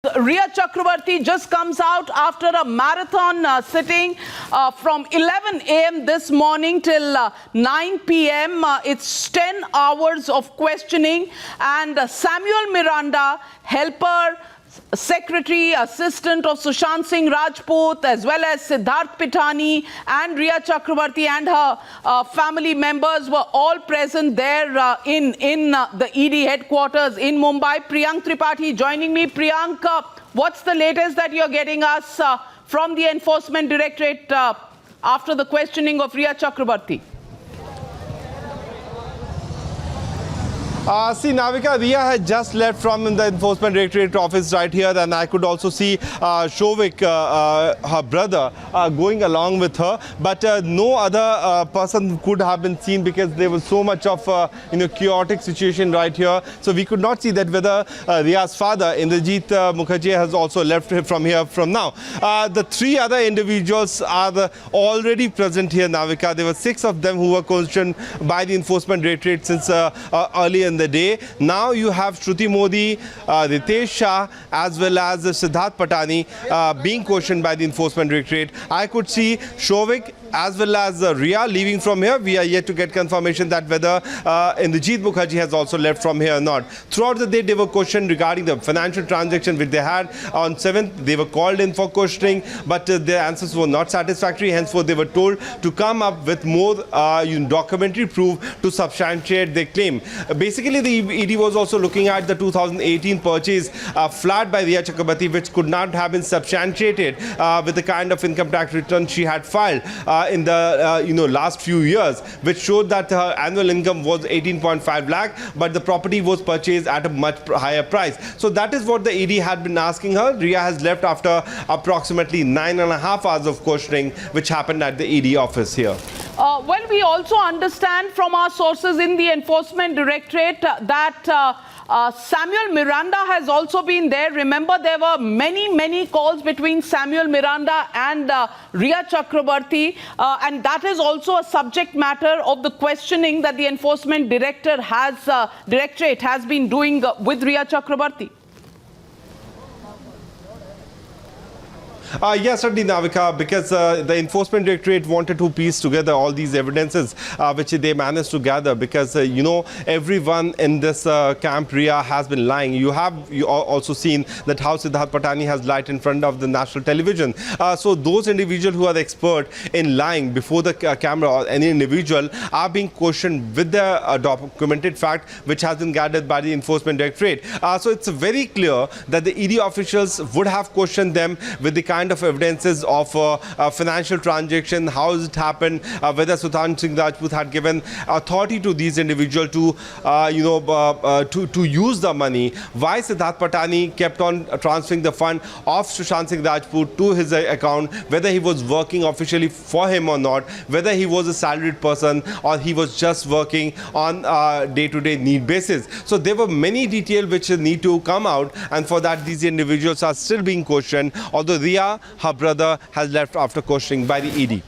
Rhea Chakrabarti just comes out after a marathon sitting from 11 a.m. this morning till 9 p.m. It's 10 hours of questioning, and Samuel Miranda, helper, secretary, assistant of Sushant Singh Rajput, as well as Siddharth Pitani and Rhea Chakrabarti and her family members were all present there in the ED headquarters in Mumbai. Priyank Tripathi joining me. Priyank, what's the latest that you're getting us from the Enforcement Directorate after the questioning of Rhea Chakrabarti? See, Navika, Rhea had just left from the Enforcement Directorate office right here, and I could also see Shovik, her brother, going along with her. But no other person could have been seen because there was so much of chaotic situation right here. So we could not see that whether Rhea's father, Indrajit Mukherjee, has also left from here from now. The three other individuals are already present here, Navika. There were 6 of them who were questioned by the Enforcement Directorate since early in the day. Now you have Shruti Modi, Ritesh Shah, as well as Siddharth Pitani being questioned by the Enforcement Directorate. I could see Shovik as well as Rhea leaving from here. We are yet to get confirmation that whether Indrajit Mukherjee has also left from here or not. Throughout the day, they were questioned regarding the financial transaction which they had on 7th. They were called in for questioning, but their answers were not satisfactory. Henceforth, they were told to come up with more documentary proof to substantiate their claim. Basically, the ED was also looking at the 2018 purchase flat by Rhea Chakrabarti, which could not have been substantiated with the kind of income tax return she had filed in the last few years, which showed that her annual income was 18.5 lakh, but the property was purchased at a much higher price. So that is what the ED had been asking her. Rhea has left after approximately 9.5 hours of questioning, which happened at the ED office here. Well, we also understand from our sources in the Enforcement Directorate that Samuel Miranda has also been there. Remember, there were many calls between Samuel Miranda and Rhea Chakrabarti, and that is also a subject matter of the questioning that the Enforcement Directorate has been doing with Rhea Chakrabarti. Yes, certainly, Navika, because the Enforcement Directorate wanted to piece together all these evidences which they managed to gather, because, everyone in this camp, Rhea, has been lying. You also seen that how Siddharth Pitani has lied in front of the national television. So those individuals who are expert in lying before the camera, or any individual, are being questioned with the documented fact which has been gathered by the Enforcement Directorate. So it's very clear that the ED officials would have questioned them with the kind of evidences of financial transaction, how has it happened, whether Sushant Singh Rajput had given authority to these individuals to use the money, why Siddharth Pitani kept on transferring the fund of Sushant Singh Rajput to his account, whether he was working officially for him or not, whether he was a salaried person or he was just working on day-to-day need basis. So there were many details which need to come out, and for that these individuals are still being questioned, although Rhea, her brother, has left after questioning by the ED.